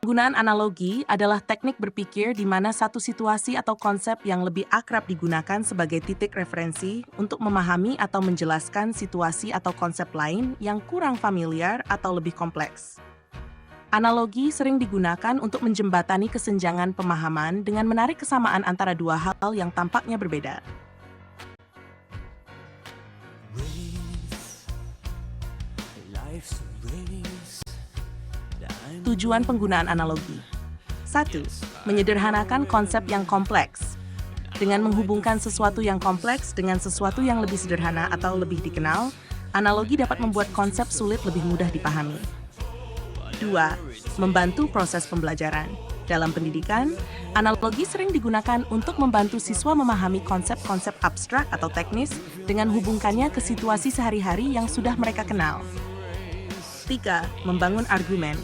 Penggunaan analogi adalah teknik berpikir di mana satu situasi atau konsep yang lebih akrab digunakan sebagai titik referensi untuk memahami atau menjelaskan situasi atau konsep lain yang kurang familiar atau lebih kompleks. Analogi sering digunakan untuk menjembatani kesenjangan pemahaman dengan menarik kesamaan antara dua hal yang tampaknya berbeda. Tujuan penggunaan analogi. 1. Menyederhanakan konsep yang kompleks. Dengan menghubungkan sesuatu yang kompleks dengan sesuatu yang lebih sederhana atau lebih dikenal, analogi dapat membuat konsep sulit lebih mudah dipahami. 2. Membantu proses pembelajaran. Dalam pendidikan, analogi sering digunakan untuk membantu siswa memahami konsep-konsep abstrak atau teknis dengan hubungkannya ke situasi sehari-hari yang sudah mereka kenal. 3. Membangun argumen.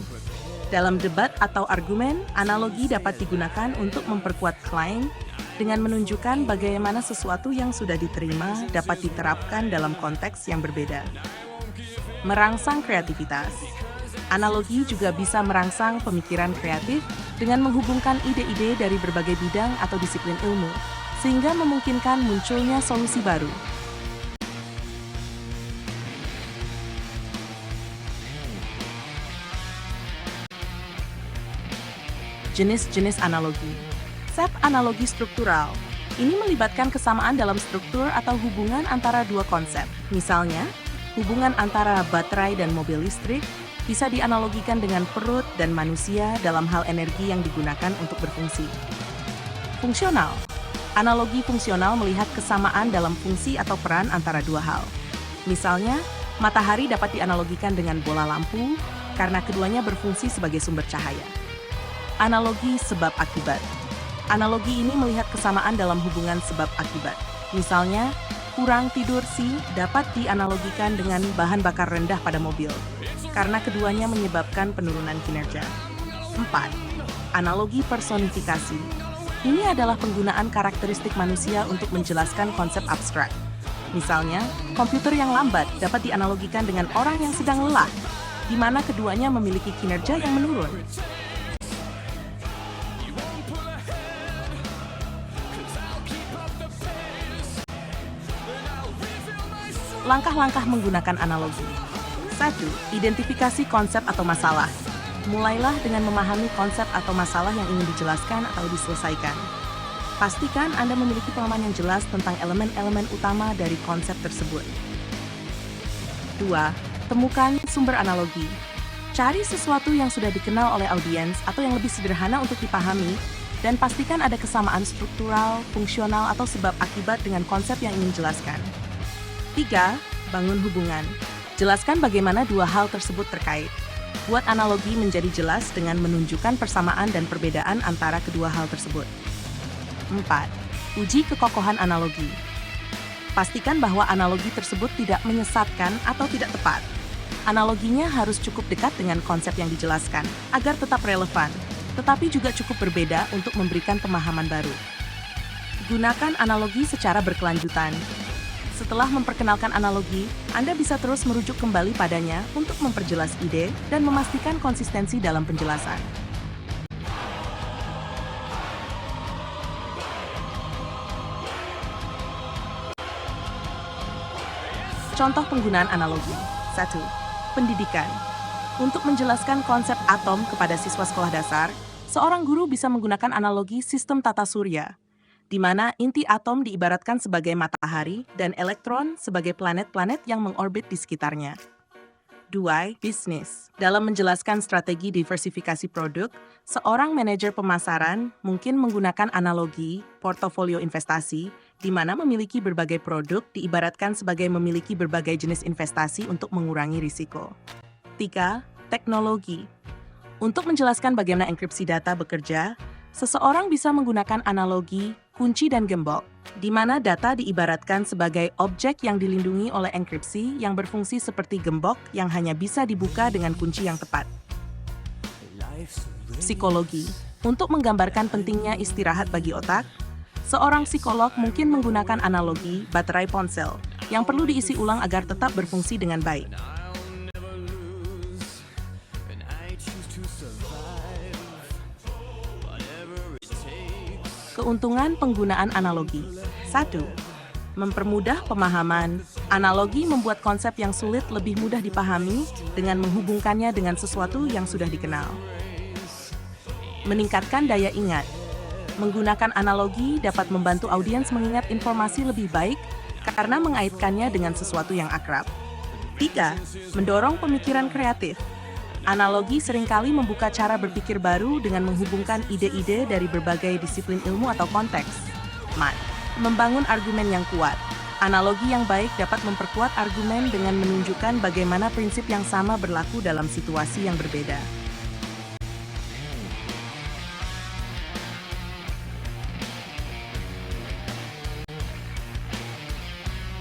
Dalam debat atau argumen, analogi dapat digunakan untuk memperkuat klaim dengan menunjukkan bagaimana sesuatu yang sudah diterima dapat diterapkan dalam konteks yang berbeda. Merangsang kreativitas. Analogi juga bisa merangsang pemikiran kreatif dengan menghubungkan ide-ide dari berbagai bidang atau disiplin ilmu, sehingga memungkinkan munculnya solusi baru. Jenis-jenis analogi. Set analogi struktural. Ini melibatkan kesamaan dalam struktur atau hubungan antara dua konsep. Misalnya, hubungan antara baterai dan mobil listrik bisa dianalogikan dengan perut dan manusia dalam hal energi yang digunakan untuk berfungsi. Fungsional. Analogi fungsional melihat kesamaan dalam fungsi atau peran antara dua hal. Misalnya, matahari dapat dianalogikan dengan bola lampu karena keduanya berfungsi sebagai sumber cahaya. Analogi sebab-akibat. Analogi ini melihat kesamaan dalam hubungan sebab-akibat. Misalnya, kurang tidur C dapat dianalogikan dengan bahan bakar rendah pada mobil, karena keduanya menyebabkan penurunan kinerja. 4. Analogi personifikasi. Ini adalah penggunaan karakteristik manusia untuk menjelaskan konsep abstrak. Misalnya, komputer yang lambat dapat dianalogikan dengan orang yang sedang lelah, di mana keduanya memiliki kinerja yang menurun. Langkah-langkah menggunakan analogi. 1. Identifikasi konsep atau masalah. Mulailah dengan memahami konsep atau masalah yang ingin dijelaskan atau diselesaikan. Pastikan Anda memiliki pemahaman yang jelas tentang elemen-elemen utama dari konsep tersebut. 2. Temukan sumber analogi. Cari sesuatu yang sudah dikenal oleh audiens atau yang lebih sederhana untuk dipahami, dan pastikan ada kesamaan struktural, fungsional, atau sebab akibat dengan konsep yang ingin dijelaskan. 3. Bangun hubungan. Jelaskan bagaimana dua hal tersebut terkait. Buat analogi menjadi jelas dengan menunjukkan persamaan dan perbedaan antara kedua hal tersebut. 4. Uji kekokohan analogi. Pastikan bahwa analogi tersebut tidak menyesatkan atau tidak tepat. Analoginya harus cukup dekat dengan konsep yang dijelaskan, agar tetap relevan, tetapi juga cukup berbeda untuk memberikan pemahaman baru. Gunakan analogi secara berkelanjutan. Setelah memperkenalkan analogi, Anda bisa terus merujuk kembali padanya untuk memperjelas ide dan memastikan konsistensi dalam penjelasan. Contoh penggunaan analogi. 1. Pendidikan. Untuk menjelaskan konsep atom kepada siswa sekolah dasar, seorang guru bisa menggunakan analogi sistem tata surya, di mana inti atom diibaratkan sebagai matahari dan elektron sebagai planet-planet yang mengorbit di sekitarnya. 2. Bisnis. Dalam menjelaskan strategi diversifikasi produk, seorang manajer pemasaran mungkin menggunakan analogi portofolio investasi, di mana memiliki berbagai produk diibaratkan sebagai memiliki berbagai jenis investasi untuk mengurangi risiko. 3. Teknologi. Untuk menjelaskan bagaimana enkripsi data bekerja, seseorang bisa menggunakan analogi kunci dan gembok, di mana data diibaratkan sebagai objek yang dilindungi oleh enkripsi yang berfungsi seperti gembok yang hanya bisa dibuka dengan kunci yang tepat. Psikologi. Untuk menggambarkan pentingnya istirahat bagi otak, seorang psikolog mungkin menggunakan analogi baterai ponsel yang perlu diisi ulang agar tetap berfungsi dengan baik. Keuntungan penggunaan analogi. 1. Mempermudah pemahaman. Analogi membuat konsep yang sulit lebih mudah dipahami dengan menghubungkannya dengan sesuatu yang sudah dikenal. Meningkatkan daya ingat. Menggunakan analogi dapat membantu audiens mengingat informasi lebih baik karena mengaitkannya dengan sesuatu yang akrab. 3. Mendorong pemikiran kreatif. Analogi seringkali membuka cara berpikir baru dengan menghubungkan ide-ide dari berbagai disiplin ilmu atau konteks. 4. Membangun argumen yang kuat. Analogi yang baik dapat memperkuat argumen dengan menunjukkan bagaimana prinsip yang sama berlaku dalam situasi yang berbeda.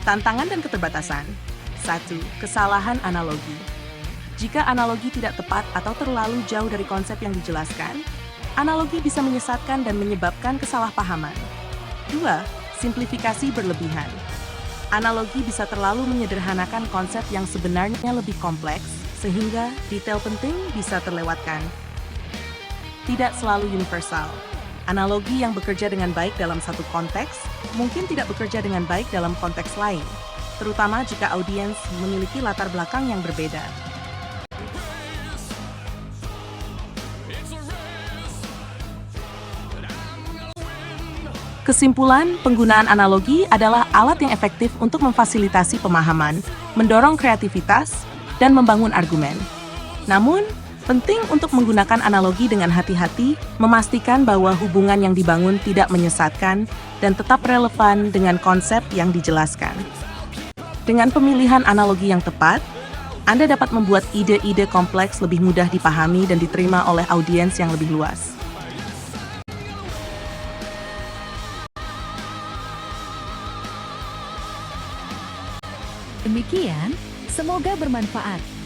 Tantangan dan keterbatasan. 1. Kesalahan analogi. Jika analogi tidak tepat atau terlalu jauh dari konsep yang dijelaskan, analogi bisa menyesatkan dan menyebabkan kesalahpahaman. 2. Simplifikasi berlebihan. Analogi bisa terlalu menyederhanakan konsep yang sebenarnya lebih kompleks, sehingga detail penting bisa terlewatkan. Tidak selalu universal. Analogi yang bekerja dengan baik dalam satu konteks mungkin tidak bekerja dengan baik dalam konteks lain, terutama jika audiens memiliki latar belakang yang berbeda. Kesimpulan, penggunaan analogi adalah alat yang efektif untuk memfasilitasi pemahaman, mendorong kreativitas, dan membangun argumen. Namun, penting untuk menggunakan analogi dengan hati-hati, memastikan bahwa hubungan yang dibangun tidak menyesatkan dan tetap relevan dengan konsep yang dijelaskan. Dengan pemilihan analogi yang tepat, Anda dapat membuat ide-ide kompleks lebih mudah dipahami dan diterima oleh audiens yang lebih luas. Demikian, semoga bermanfaat.